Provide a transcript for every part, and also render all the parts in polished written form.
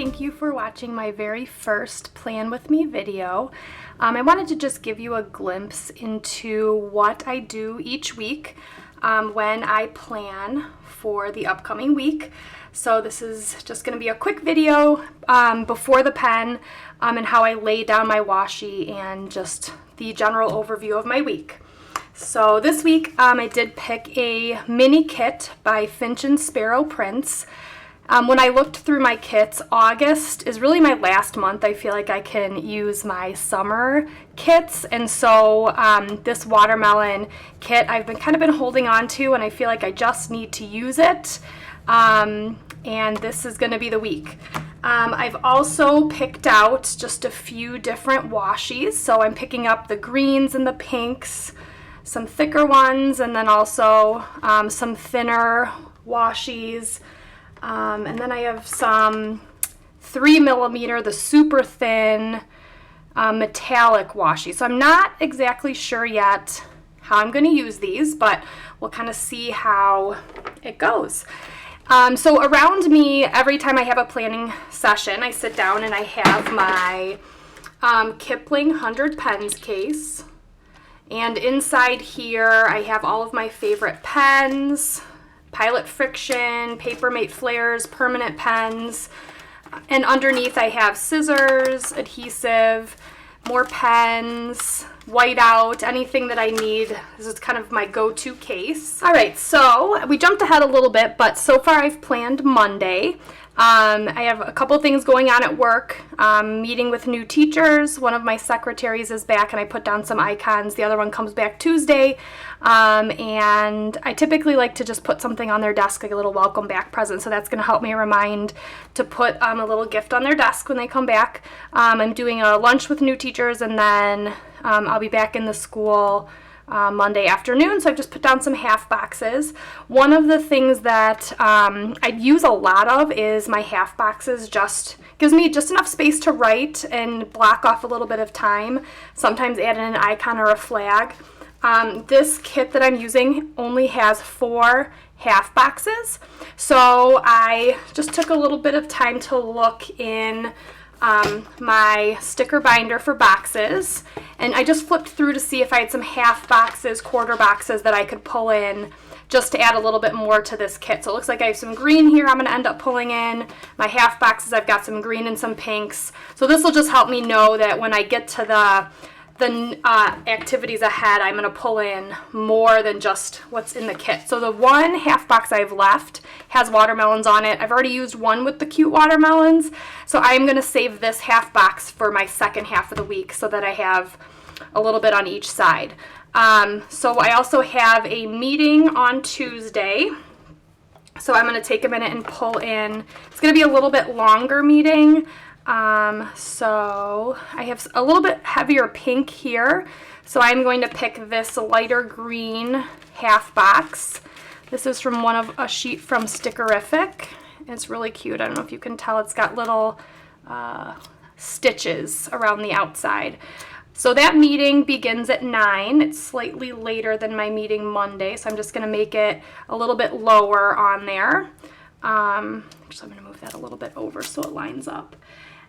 thank you for watching my very first Plan With Me video. I wanted to just give you a glimpse into what I do each week when I plan for the upcoming week. So this is just going to be a quick video before the pen and how I lay down my washi and just the general overview of my week. So this week I did pick a mini kit by Finch and Sparrow prints. When I looked through my kits, August is really my last month. I feel like I can use my summer kits, and so this watermelon kit I've been holding on to, and I feel like I just need to use it, and this is going to be the week. I've also picked out just a few different washies, so I'm picking up the greens and the pinks, some thicker ones, and then also some thinner washies. And then I have some 3mm, the super thin metallic washi. So I'm not exactly sure yet how I'm going to use these, but we'll kind of see how it goes. So around me, every time I have a planning session, I sit down and I have my Kipling 100 pens case. And inside here, I have all of my favorite pens. Pilot Friction, Papermate Flares, permanent pens, and underneath I have scissors, adhesive, more pens, whiteout, anything that I need. This is kind of my go-to case. All right, so we jumped ahead a little bit, but so far I've planned Monday. I have a couple things going on at work, meeting with new teachers. One of my secretaries is back and I put down some icons. The other one comes back Tuesday, and I typically like to just put something on their desk, like a little welcome back present, so that's going to help me remind to put a little gift on their desk when they come back. I'm doing a lunch with new teachers, and then I'll be back in the school Monday afternoon, so I've just put down some half boxes. One of the things that I use a lot of is my half boxes. Just gives me just enough space to write and block off a little bit of time, sometimes add in an icon or a flag. This kit that I'm using only has 4 half boxes, so I just took a little bit of time to look in my sticker binder for boxes, and I just flipped through to see if I had some half boxes, quarter boxes that I could pull in just to add a little bit more to this kit. So it looks like I have some green here I'm going to end up pulling in. My half boxes, I've got some green and some pinks. So this will just help me know that when I get to the activities ahead, I'm going to pull in more than just what's in the kit. So the one half box I have left has watermelons on it. I've already used one with the cute watermelons, so I'm going to save this half box for my second half of the week so that I have a little bit on each side. So I also have a meeting on Tuesday, so I'm going to take a minute and pull in. It's going to be a little bit longer meeting. So I have a little bit heavier pink here, so I'm going to pick this lighter green half box. This is from a sheet from Stickeriffic. It's really cute. I don't know if you can tell, it's got little stitches around the outside. So that meeting begins at 9. It's slightly later than my meeting Monday, so I'm just going to make it a little bit lower on there. Actually, I'm going to move that a little bit over so it lines up.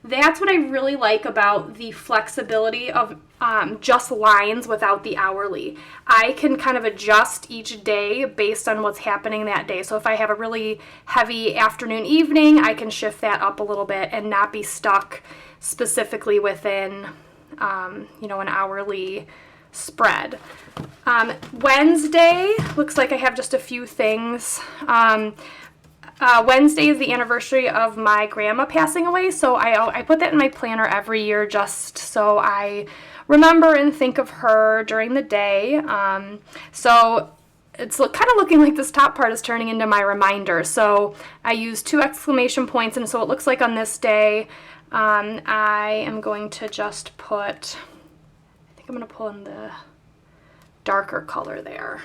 That's what I really like about the flexibility of just lines without the hourly. I can kind of adjust each day based on what's happening that day. So if I have a really heavy afternoon, evening, I can shift that up a little bit and not be stuck specifically within, an hourly spread. Wednesday, looks like I have just a few things. Wednesday is the anniversary of my grandma passing away, so I put that in my planner every year just so I remember and think of her during the day. So it's kind of looking like this top part is turning into my reminder. So I use 2 exclamation points, and so it looks like on this day I am going to just put, I think I'm going to pull in the darker color there.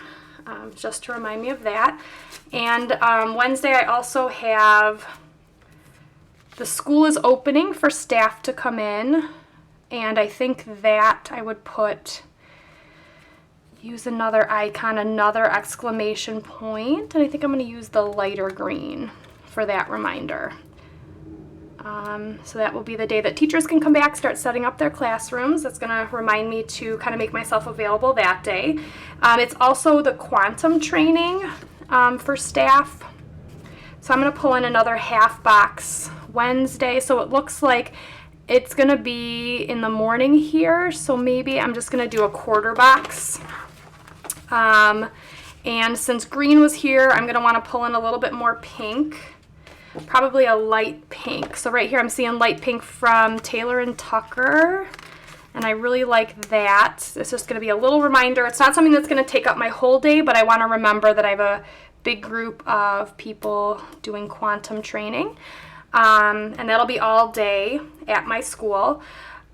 Just to remind me of that. And Wednesday I also have the school is opening for staff to come in, and I think that I would use another icon, another exclamation point, and I think I'm going to use the lighter green for that reminder. So that will be the day that teachers can come back, start setting up their classrooms. That's going to remind me to kind of make myself available that day. It's also the quantum training for staff. So I'm going to pull in another half box Wednesday. So it looks like it's going to be in the morning here. So maybe I'm just going to do a quarter box. And since green was here, I'm going to want to pull in a little bit more pink. Probably a light pink. So right here I'm seeing light pink from Taylor & Tucker, and I really like that. It's just going to be a little reminder. It's not something that's going to take up my whole day, but I want to remember that I have a big group of people doing quantum training, and that'll be all day at my school.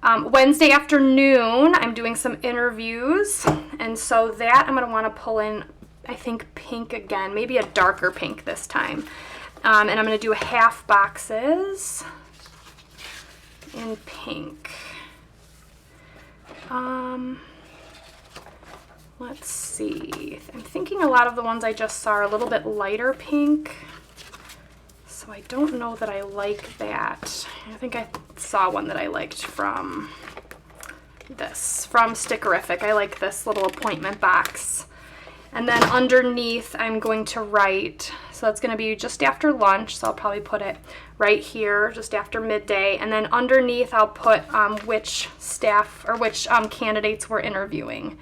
Wednesday afternoon I'm doing some interviews, and so that I'm going to want to pull in, I think, pink again, maybe a darker pink this time. And I'm going to do half boxes in pink. Let's see. I'm thinking a lot of the ones I just saw are a little bit lighter pink. So I don't know that I like that. I think I saw one that I liked from Stickeriffic. I like this little appointment box. And then underneath I'm going to write, so it's going to be just after lunch, so I'll probably put it right here just after midday. And then underneath I'll put which staff or which candidates we're interviewing.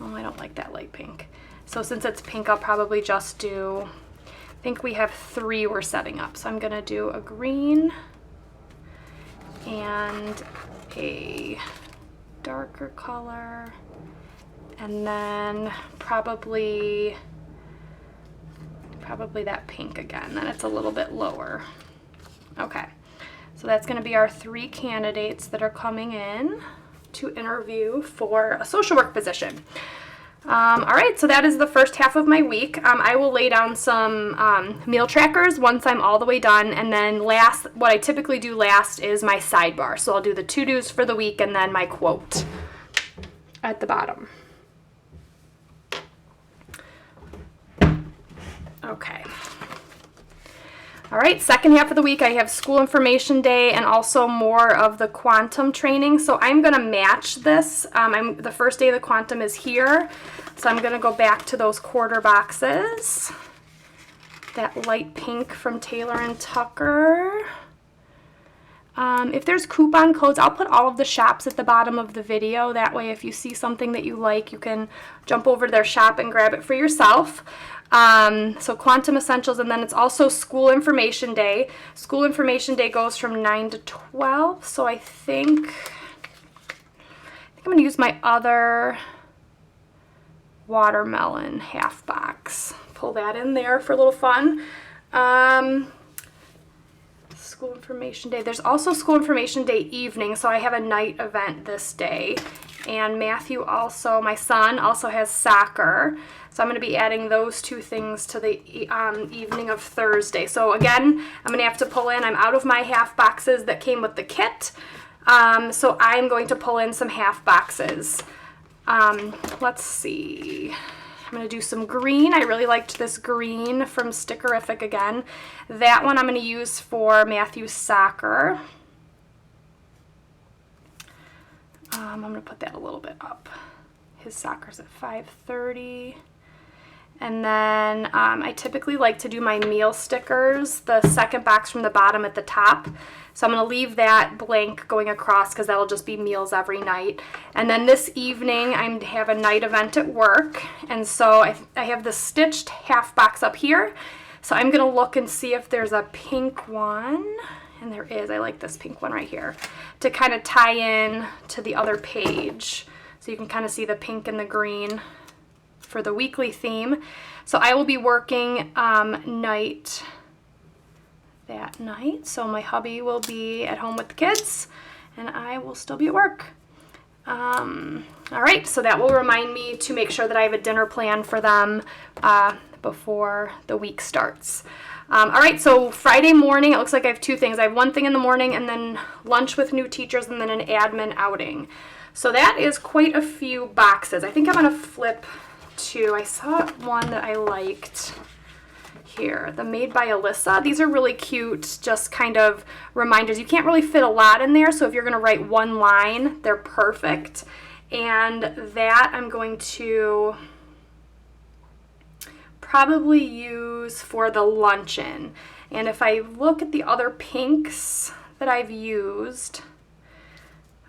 Oh, I don't like that light pink. So since it's pink, I'll probably just do, I think we have 3 we're setting up. So I'm going to do a green and a darker color. And then probably that pink again, then it's a little bit lower. Okay, so that's going to be our 3 candidates that are coming in to interview for a social work position. All right, so that is the first half of my week. I will lay down some meal trackers once I'm all the way done, and then what I typically do last is my sidebar. So I'll do the to-dos for the week and then my quote at the bottom. Okay. All right, second half of the week I have school information day and also more of the quantum training. So I'm going to match this. The first day of the quantum is here. So I'm going to go back to those quarter boxes. That light pink from Taylor & Tucker. If there's coupon codes, I'll put all of the shops at the bottom of the video. That way if you see something that you like, you can jump over to their shop and grab it for yourself. So Quantum Essentials, and then it's also School Information Day. School Information Day goes from 9 to 12, so I think I'm going to use my other watermelon half box. Pull that in there for a little fun. School Information Day. There's also School Information Day evening, so I have a night event this day. And Matthew also, my son, also has soccer. So I'm going to be adding those 2 things to the evening of Thursday. So again, I'm going to have to pull in. I'm out of my half boxes that came with the kit. So I'm going to pull in some half boxes. Let's see. I'm going to do some green. I really liked this green from Stickeriffic again. That one I'm going to use for Matthew's soccer. I'm going to put that a little bit up. His soccer's at 5:30. And then I typically like to do my meal stickers, the second box from the bottom at the top. So I'm going to leave that blank going across because that'll just be meals every night. And then this evening I have a night event at work. And so I have the stitched half box up here. So I'm going to look and see if there's a pink one. And there is. I like this pink one right here to kind of tie in to the other page. So you can kind of see the pink and the green for the weekly theme. So I will be working night that night. So my hubby will be at home with the kids and I will still be at work. All right, so that will remind me to make sure that I have a dinner plan for them before the week starts. All right, so Friday morning, it looks like I have 2 things. I have 1 thing in the morning and then lunch with new teachers and then an admin outing. So that is quite a few boxes. I think I'm going to flip to, I saw one that I liked. here, the Made by Elissa. These are really cute, just kind of reminders. You can't really fit a lot in there, so if you're going to write one line, they're perfect. And that I'm going to probably use for the luncheon. And if I look at the other pinks that I've used,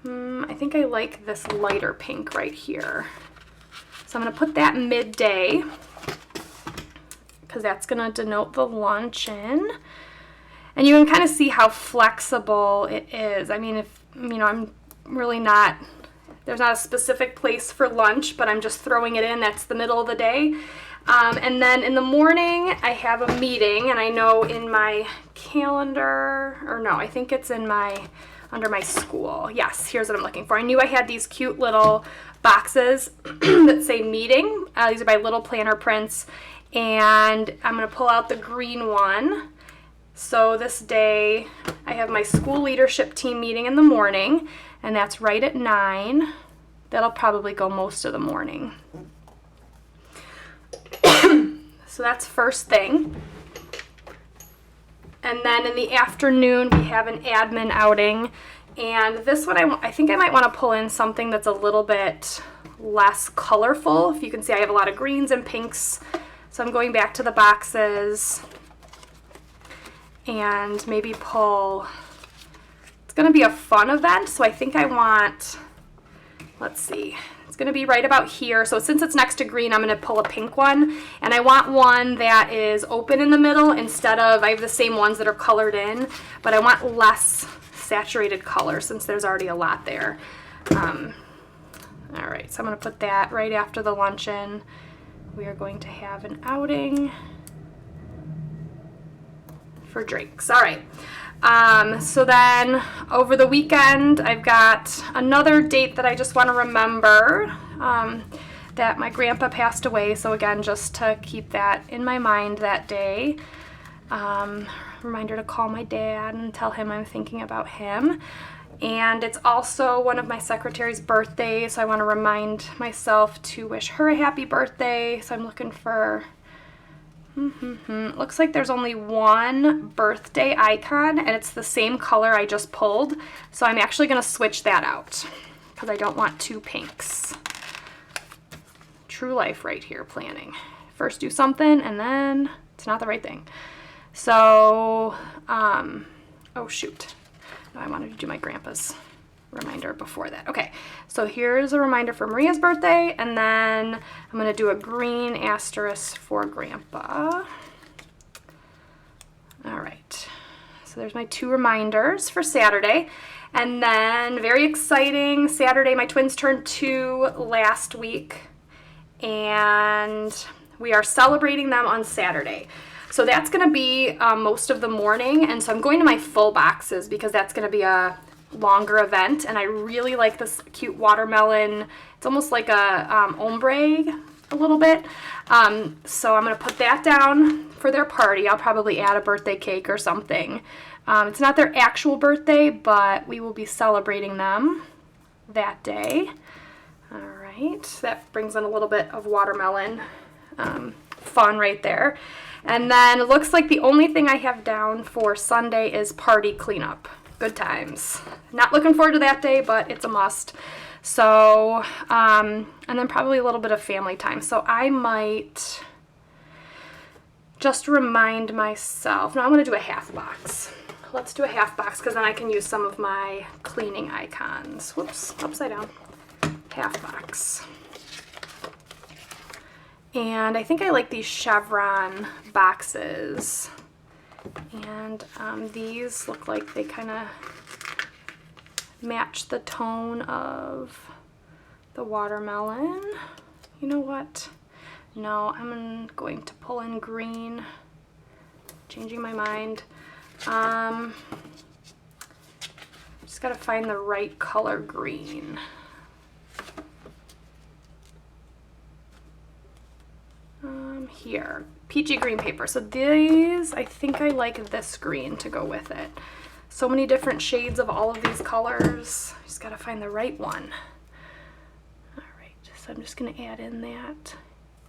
I think I like this lighter pink right here. So I'm going to put that midday because that's going to denote the luncheon. And you can kind of see how flexible it is. I mean, if, you know, I'm really not, there's not a specific place for lunch, but I'm just throwing it in. That's the middle of the day. And then in the morning, I have a meeting, and I know in my calendar, or no, I think it's in my, under my school. Yes, here's what I'm looking for. I knew I had these cute little boxes that say meeting. These are by Little Planner Prints, and I'm going to pull out the green one. So this day, I have my school leadership team meeting in the morning, and that's right at 9. That'll probably go most of the morning. So that's first thing. And then in the afternoon, we have an admin outing. And this one, I think I might want to pull in something that's a little bit less colorful. If you can see, I have a lot of greens and pinks. So I'm going back to the boxes and maybe pull, it's going to be a fun event. So I think I want, let's see, it's going to be right about here. So since it's next to green, I'm going to pull a pink one. And I want one that is open in the middle instead of, I have the same ones that are colored in, but I want less saturated color since there's already a lot there. All right, so I'm going to put that right after the luncheon. We are going to have an outing for drinks. All right. So then over the weekend, I've got another date that I just want to remember, that my grandpa passed away. So again, just to keep that in my mind that day. Reminder to call my dad and tell him I'm thinking about him. And it's also one of my secretary's birthdays, so I want to remind myself to wish her a happy birthday. So I'm looking for, it looks like there's only one birthday icon, and it's the same color I just pulled. So I'm actually going to switch that out because I don't want 2 pinks. True life right here, planning. First do something, and then it's not the right thing. So, oh shoot. No, I wanted to do my grandpa's reminder before that. Okay, so here's a reminder for Maria's birthday, and then I'm going to do a green asterisk for grandpa. All right, so there's my 2 reminders for Saturday. And then, very exciting, Saturday, my twins turned 2 last week, and we are celebrating them on Saturday. So that's going to be most of the morning, and so I'm going to my full boxes because that's going to be a longer event, and I really like this cute watermelon. It's almost like a ombre a little bit, so I'm going to put that down for their party. I'll probably add a birthday cake or something. It's not their actual birthday, but we will be celebrating them that day. All right, that brings in a little bit of watermelon fun right there. And then it looks like the only thing I have down for Sunday is party cleanup. Good times. Not looking forward to that day, but it's a must. So, and then probably a little bit of family time. So I might just remind myself. No, I'm going to do a half box. Let's do a half box because then I can use some of my cleaning icons. Whoops, upside down. Half box. And I think I like these chevron boxes. And these look like they kind of match the tone of the watermelon. You know what? No, I'm going to pull in green. Changing my mind. Just got to find the right color green. Here, peachy green paper. So these, I think I like this green to go with it. So many different shades of all of these colors. Just got to find the right one. All right, so I'm just going to add in that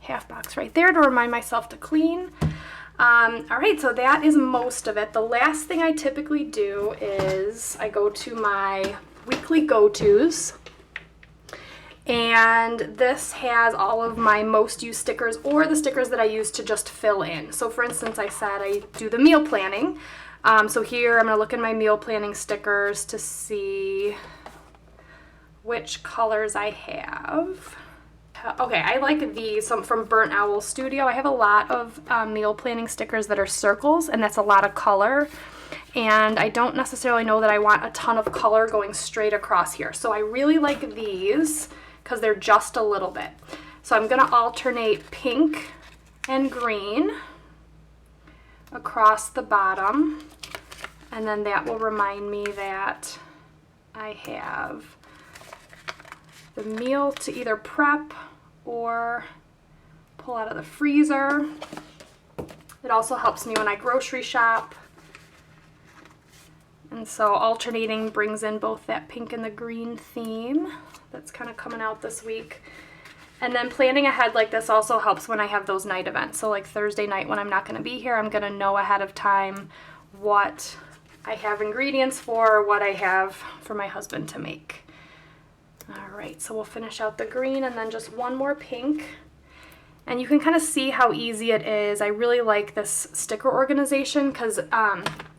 half box right there to remind myself to clean. All right, so that is most of it. The last thing I typically do is I go to my weekly go-tos. And this has all of my most used stickers or the stickers that I use to just fill in. So for instance, I said I do the meal planning. So here I'm going to look in my meal planning stickers to see which colors I have. Okay, I like these, some from Burnt Owl Studio. I have a lot of meal planning stickers that are circles, and that's a lot of color. And I don't necessarily know that I want a ton of color going straight across here. So I really like these because they're just a little bit. So I'm going to alternate pink and green across the bottom. And then that will remind me that I have the meal to either prep or pull out of the freezer. It also helps me when I grocery shop. And so alternating brings in both that pink and the green theme that's kind of coming out this week. And then planning ahead like this also helps when I have those night events. So like Thursday night when I'm not going to be here, I'm going to know ahead of time what I have ingredients for, what I have for my husband to make. All right, so we'll finish out the green and then just one more pink. And you can kind of see how easy it is. I really like this sticker organization because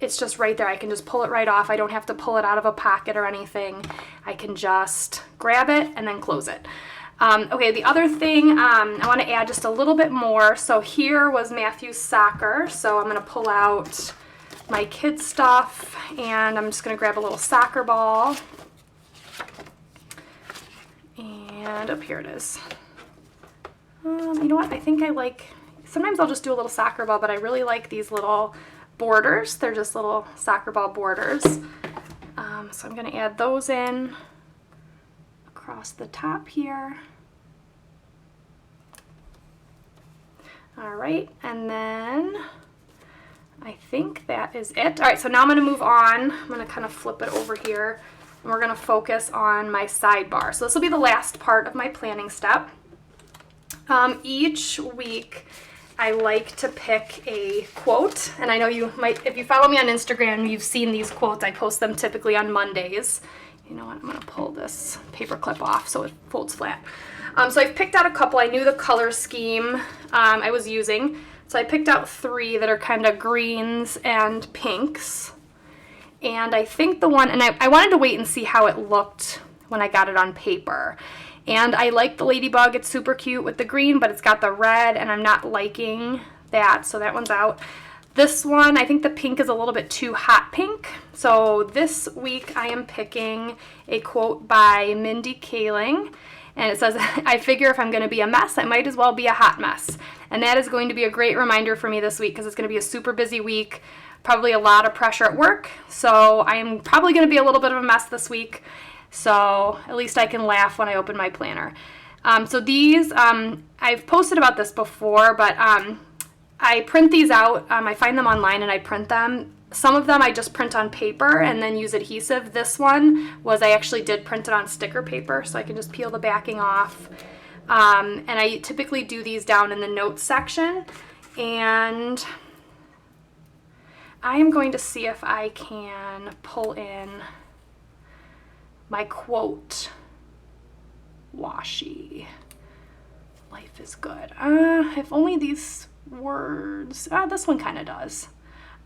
it's just right there. I can just pull it right off. I don't have to pull it out of a pocket or anything. I can just grab it and then close it. Okay, the other thing, I want to add just a little bit more. So here was Matthew's soccer. So I'm going to pull out my kids' stuff and I'm just going to grab a little soccer ball. And up here it is. You know what, I think I like, sometimes I'll just do a little soccer ball, but I really like these little borders. They're just little soccer ball borders. So I'm going to add those in across the top here. All right, and then I think that is it. All right, so now I'm going to move on. I'm going to kind of flip it over here, and we're going to focus on my sidebar. So this will be the last part of my planning step. Each week I like to pick a quote, and I know you might, if you follow me on Instagram, you've seen these quotes. I post them typically on Mondays. You know what, I'm going to pull this paper clip off so it folds flat. So I've picked out a couple. I knew the color scheme I was using, so I picked out 3 that are kind of greens and pinks. And I think the one, and I wanted to wait and see how it looked when I got it on paper. And I like the ladybug. It's super cute with the green, but it's got the red, and I'm not liking that, so that one's out. This one, I think the pink is a little bit too hot pink. So this week I am picking a quote by Mindy Kaling, and it says, I figure if I'm going to be a mess, I might as well be a hot mess. And that is going to be a great reminder for me this week because it's going to be a super busy week, probably a lot of pressure at work. So I am probably going to be a little bit of a mess this week. So at least I can laugh when I open my planner. So these, I've posted about this before, but I print these out. I find them online and I print them. Some of them I just print on paper and then use adhesive. This one was I actually did print it on sticker paper, so I can just peel the backing off. And I typically do these down in the notes section. And I am going to see if I can pull in my quote washi. Life is good. If only these words, this one kind of does.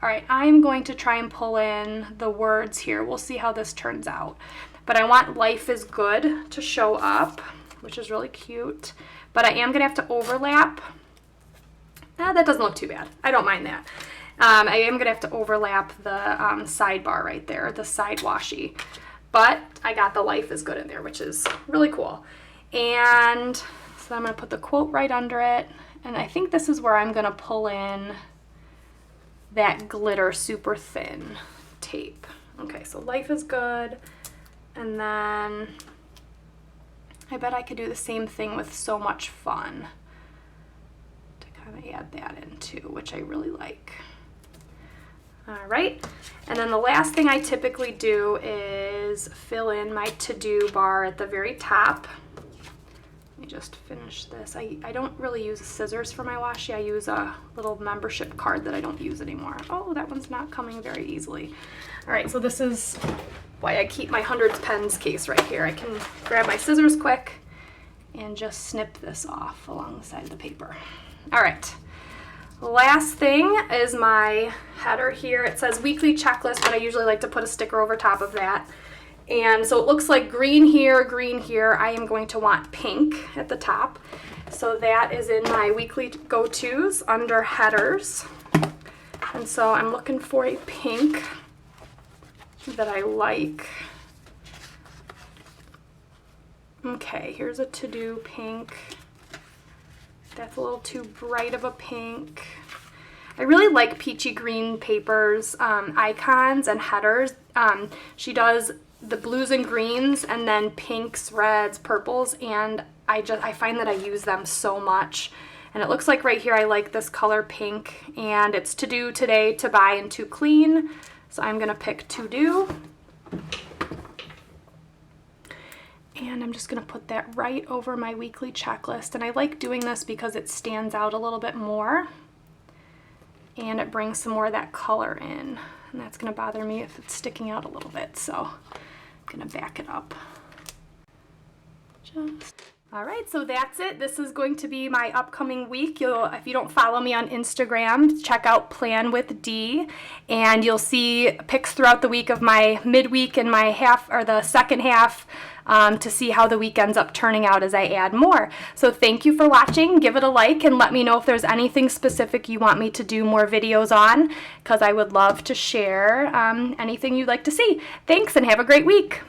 All right, I'm going to try and pull in the words here. We'll see how this turns out. But I want life is good to show up, which is really cute. But I am gonna have to overlap. That doesn't look too bad. I don't mind that. I am gonna have to overlap the sidebar right there, the side washi. But I got the life is good in there, which is really cool. And so I'm going to put the quote right under it. And I think this is where I'm going to pull in that glitter super thin tape. Okay, so life is good. And then I bet I could do the same thing with so much fun to kind of add that in too, which I really like. All right, and then the last thing I typically do is fill in my to-do bar at the very top. me just finish this. I don't really use scissors for my washi. I use a little membership card that I don't use anymore. Oh, that one's not coming very easily. All right, so this is why I keep my hundreds pens case right here. I can grab my scissors quick and just snip this off along the side of the paper. All right, last thing is my header here. It says weekly checklist, but I usually like to put a sticker over top of that. And so it looks like green here, green here. I am going to want pink at the top. So that is in my weekly go-tos under headers. And so I'm looking for a pink that I like. Okay, here's a to-do pink. That's a little too bright of a pink. I really like Peachy Green Paper's icons and headers. She does the blues and greens and then pinks, reds, purples, and I find that I use them so much. And it looks like right here I like this color pink, and it's to do today, to buy, and to clean. So I'm gonna pick to do. And I'm just gonna put that right over my weekly checklist. And I like doing this because it stands out a little bit more and it brings some more of that color in. And that's gonna bother me if it's sticking out a little bit. So I'm gonna back it up. All right, so that's it. This is going to be my upcoming week. If you don't follow me on Instagram, check out Plan with D, and you'll see pics throughout the week of my midweek and my half, or the second half, to see how the week ends up turning out as I add more. So thank you for watching. Give it a like and let me know if there's anything specific you want me to do more videos on, because I would love to share anything you'd like to see. Thanks, and have a great week.